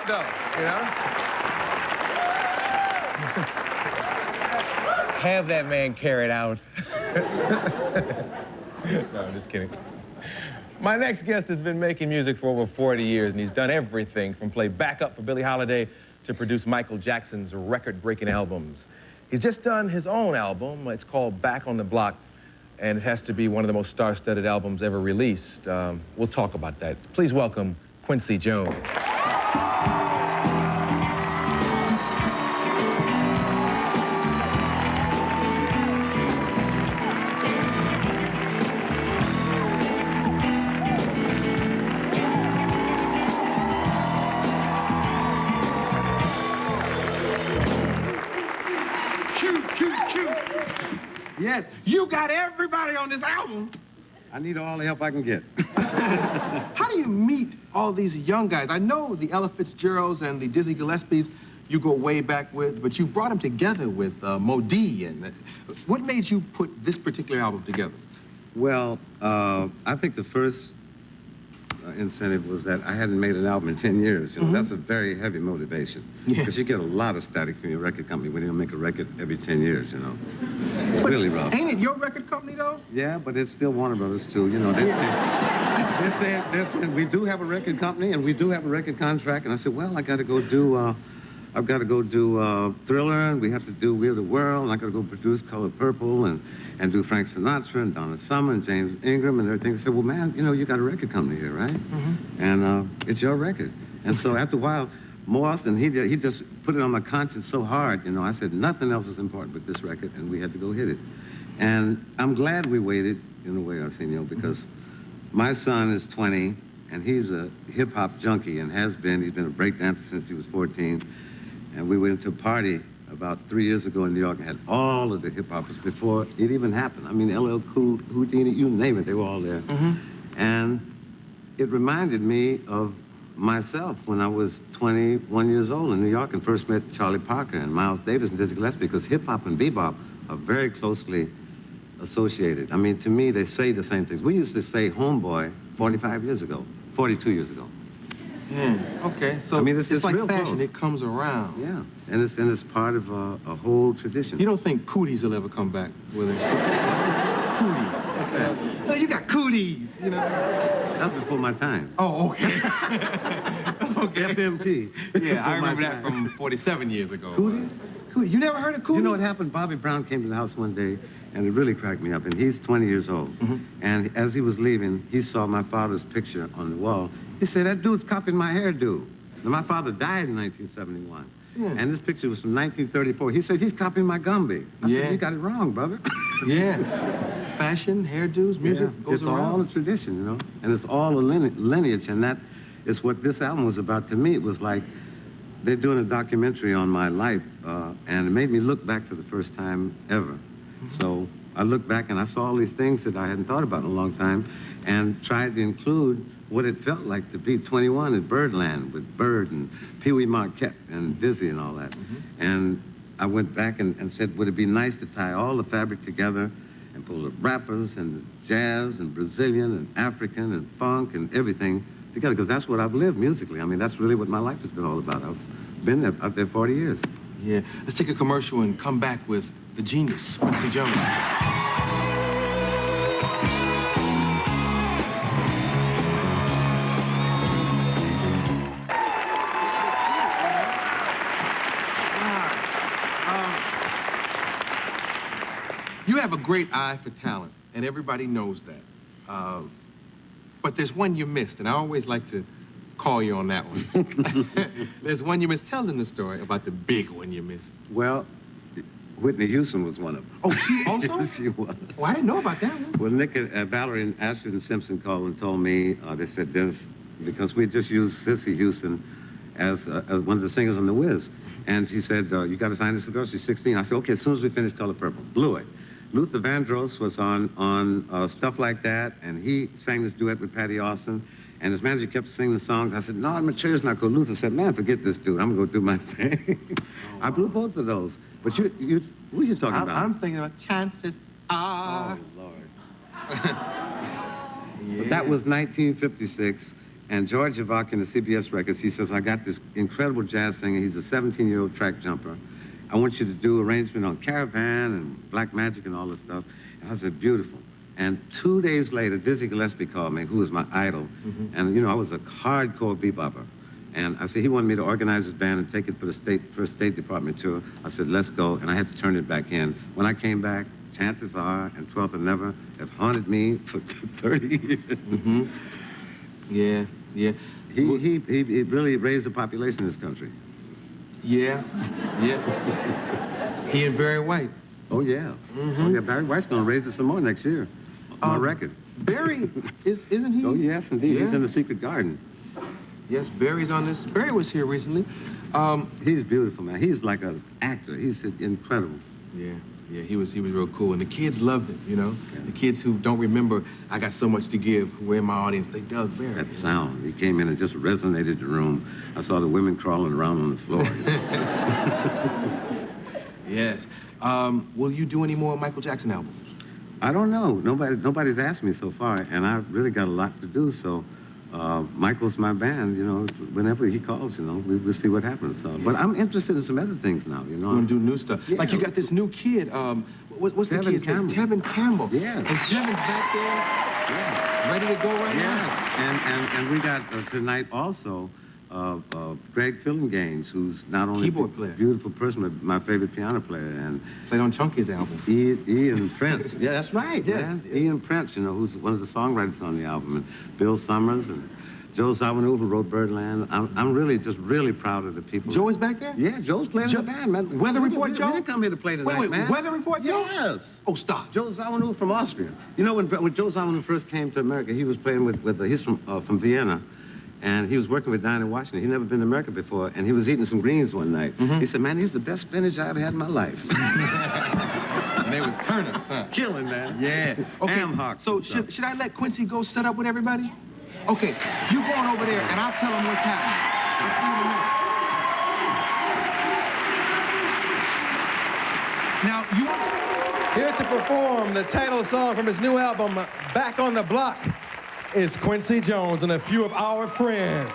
though, you know? Have that man carried out. No, I'm just kidding. My next guest has been making music for over 40 years, and he's done everything from play backup for Billie Holiday to produce Michael Jackson's record-breaking albums. He's just done his own album. It's called Back on the Block, and it has to be one of the most star-studded albums ever released. We'll talk about that. Please welcome Quincy Jones. Yes, you got everybody on this album. I need all the help I can get. How do you meet all these young guys? I know the Ella Fitzgeralds and the Dizzy Gillespies you go way back with, but you brought them together with Mo D. And what made you put this particular album together? Well, I think the first incentive was that I hadn't made an album in 10 years. You know, that's a very heavy motivation. Because you get a lot of static from your record company when you don't make a record every 10 years, you know. It's But really rough. Ain't it your record company, though? Yeah, but it's still Warner Brothers, too. You know, they said, we do have a record company and we do have a record contract. And I said, well, I got to go do, I've got to go do Thriller, and we have to do We Are the World, and I got to go produce Color Purple and do Frank Sinatra and Donna Summer and James Ingram and everything. I said, well, man, you know, you got a record company here, right? And it's your record. And so after a while, Mo Austin, he just put it on my conscience so hard, you know. I said, nothing else is important but this record, and we had to go hit it. And I'm glad we waited, in a way, Arsenio, because my son is 20, and he's a hip-hop junkie and has been. He's been a breakdancer since he was 14. And we went to a party about 3 years ago in New York and had all of the hip-hoppers before it even happened. I mean, LL Cool, Houdini, you name it, they were all there. And it reminded me of myself when I was 21 years old in New York and first met Charlie Parker and Miles Davis and Dizzy Gillespie, because hip-hop and bebop are very closely associated. I mean, to me, they say the same things. We used to say homeboy 45 years ago, 42 years ago. Okay, so I mean, it's like fashion, close. It comes around. Yeah, and it's part of a whole tradition. You don't think cooties will ever come back, will it? Cooties. What's that? No, you got cooties, you know. That's before my time. Oh, okay. Okay. FMT. Yeah, I remember that from 47 years ago. Cooties? Cooties. You never heard of cooties? You know what happened? Bobby Brown came to the house one day, and it really cracked me up. And he's 20 years old. And as he was leaving, he saw my father's picture on the wall. He said, that dude's copying my hairdo. Now, my father died in 1971. And this picture was from 1934. He said, he's copying my Gumby. I said, you got it wrong, brother. Fashion, hairdos, music goes around. It's all a tradition, you know? And it's all a lineage, and that is what this album was about to me. It was like they're doing a documentary on my life, and it made me look back for the first time ever. So I looked back and I saw all these things that I hadn't thought about in a long time and tried to include what it felt like to be 21 at Birdland with Bird and Pee Wee Marquette and Dizzy and all that. And I went back and said, would it be nice to tie all the fabric together and pull the rappers and jazz and Brazilian and African and funk and everything together, because that's what I've lived musically. I mean, that's really what my life has been all about. I've been there, out there 40 years. Yeah, let's take a commercial and come back with the genius, Quincy Jones. You have a great eye for talent, and everybody knows that. But there's one you missed, and I always like to call you on that one. There's one you missed. Tell them the story about the big one you missed. Well, Whitney Houston was one of them. Oh, she also? She was. Well, I didn't know about that one. Well, Nick, Valerie and Ashford and Simpson called and told me, they said, because we just used Sissy Houston as one of the singers on The Wiz. And she said, you got to sign this girl, she's 16. I said, okay, as soon as we finish Color Purple. Blew it. Luther Vandross was on Stuff Like That, and he sang this duet with Patty Austin, and his manager kept singing the songs. I said, no, my chair's not good. Luther said, man, forget this dude. I'm going to go do my thing. I blew both of those. But who are you talking about? I'm thinking about Chances Are. Oh, Lord. But that was 1956, And George Yavakin, the CBS Records, he says, I got this incredible jazz singer. He's a 17-year-old track jumper. I want you to do arrangement on Caravan and Black Magic and all this stuff. And I said, beautiful. And 2 days later, Dizzy Gillespie called me, who was my idol. And, you know, I was a hardcore bebopper. And I said, he wanted me to organize his band and take it for a State Department tour. I said, let's go. And I had to turn it back in. When I came back, Chances Are and 12th and Never have haunted me for 30 years. Yeah, yeah. He really raised the population in this country. Yeah, yeah. He and Barry White. Oh, yeah. Oh, yeah, Barry White's going to raise it some more next year. My record. Barry, isn't he? Oh, yes, indeed. Yeah. He's in the Secret Garden. Yes, Barry's on this. Barry was here recently. He's beautiful, man. He's like an actor. He's incredible. Yeah, he was real cool. And the kids loved it, you know? Yeah. The kids who don't remember I Got So Much to Give, who were in my audience, they dug Barry. That sound. He came in and just resonated the room. I saw the women crawling around on the floor. Yes. Will you do any more Michael Jackson albums? I don't know. Nobody's asked me so far, and I've really got a lot to do, so Michael's my band, you know. Whenever he calls, you know, we'll see what happens. But I'm interested in some other things now, you know. You want to do new stuff? Yeah. Like you got this new kid, what's the kid's name? Tevin Campbell. Yes. And Tevin's back there, yeah, ready to go right now? Yes, and we got tonight also Greg Fillinganes, who's not only keyboard player, beautiful person, but my favorite piano player, and played on Chunky's album. Ian Prince. Yeah, that's right. Yes. Man. Ian Prince, you know, who's one of the songwriters on the album, and Bill Summers and Joe Zawinul, who wrote Birdland. I'm really proud of the people. Joe is back there? Yeah, Joe's playing in the band, man. Weather Report Joe? We didn't come here to play tonight, wait, man. Weather Report Joe? Yes. Oh, stop. Joe Zawinul from Austria. You know, when Joe Zawinul first came to America, he was playing he's from Vienna. And he was working with Dinah Washington. He'd never been to America before, and he was eating some greens one night. He said, man, these are the best spinach I ever had in my life. And they was turnips, huh? Killing, man. Yeah. Okay, ham hocks. So should I let Quincy go set up with everybody? Okay, you go on over there, and I'll tell him what's happening. I'll see you in a minute. Now, Here to perform the title song from his new album, Back on the Block, is Quincy Jones and a few of our friends.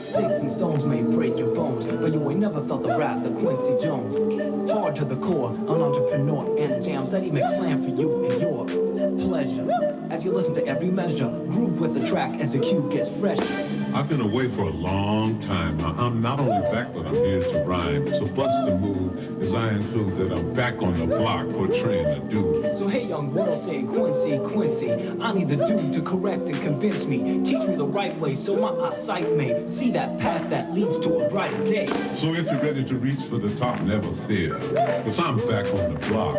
Sticks and stones may break your bones, but you ain't never felt the wrath of Quincy Jones. Hard to the core, an entrepreneur, and jams that he makes slam for you and your pleasure. As you listen to every measure, groove with the track as the cue gets fresh. I've been away for a long time. Now, I'm not only back, but I'm here to rhyme. So bust the move as I include that I'm back on the block portraying a dude. So hey, young world, saying Quincy, Quincy, I need the dude to correct and convince me. Teach me the right way so my eyesight may see that path that leads to a brighter day. So if you're ready to reach for the top, never fear, because I'm back on the block.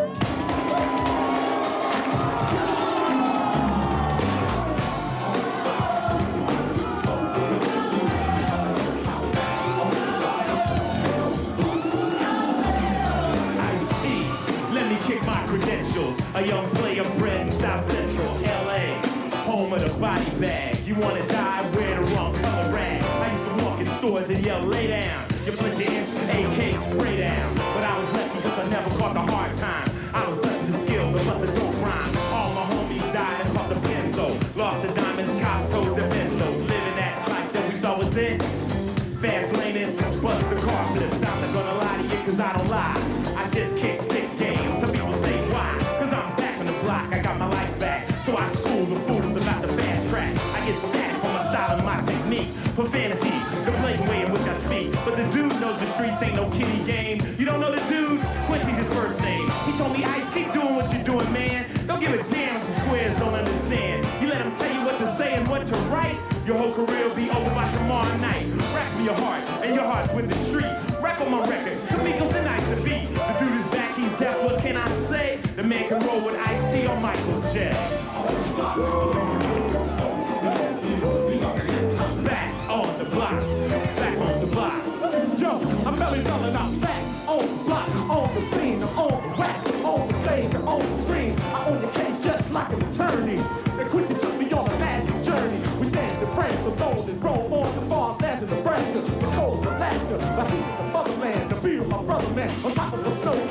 A young player bred in South Central LA, home of the body bag. You wanna die, wear the wrong color rag. I used to walk in stores and yell, lay down. You put your inch, AK spray down. But I was lucky because I never caught the hard time. I was left with the skill to bust a dope rhyme. All my homies died and caught the pencil. Lost the diamonds, cops sold the pencil. Living that life that we thought was it. Fast laning, bust the car flips. I'm not gonna lie to you cause I don't lie. I just kick thick games. Some people say why? I got my life back, so I school the fools about the fast track. I get stacked for my style and my technique. Profanity, the blatant way in which I speak. But the dude knows the streets ain't no kiddie game. You don't know the dude? Quincy's his first name. He told me, Ice, keep doing what you're doing, man. Don't give a damn if the squares don't understand. You let them tell you what to say and what to write. Your whole career will be over by tomorrow night. Rap for your heart, and your heart's with the street. Rap on my record, Kamiko's a nice to beat. The dude is back, he's deaf, what can I say? The man can roll with Ice-T or Michael J. Back on the block, back on the block. Yo, I'm belly belling out back on the block, on the scene, I'm on the wax, on the stage, I'm on the screen. I own the case just like an attorney. Then Quincy took me on a magic journey. We danced in France, so gold and roll on the farmlands in Nebraska, the cold of Alaska, the heat of the motherland, the beer of my brother man, on top of the snow.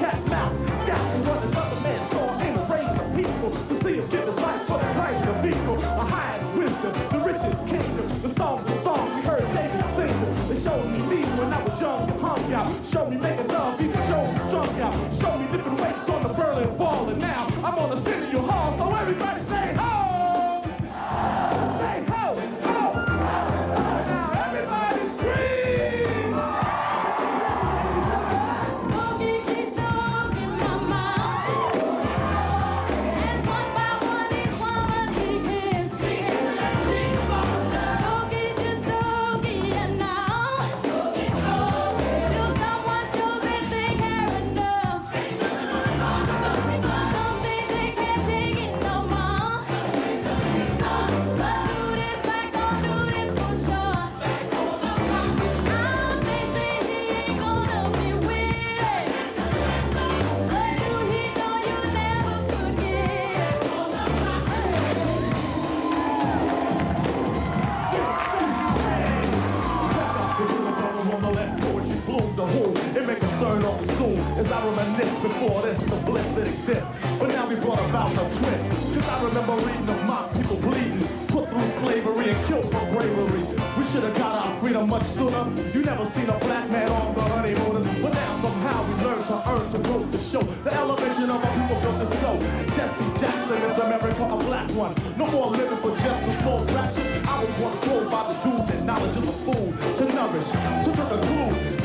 return on soon as I reminisce before this, the bliss that exists. But now we brought about the twist. Cause I remember reading of my people bleeding, put through slavery and killed for bravery. We should have got our freedom much sooner. You never seen a black man on the honeymooners. But now somehow we learn to earn, to grow, to show the elevation of our people built to sow. Jesse Jackson is America, a black one. No more living for just a small fraction. I was once told by the dude that knowledge is a food to nourish, to took a clue.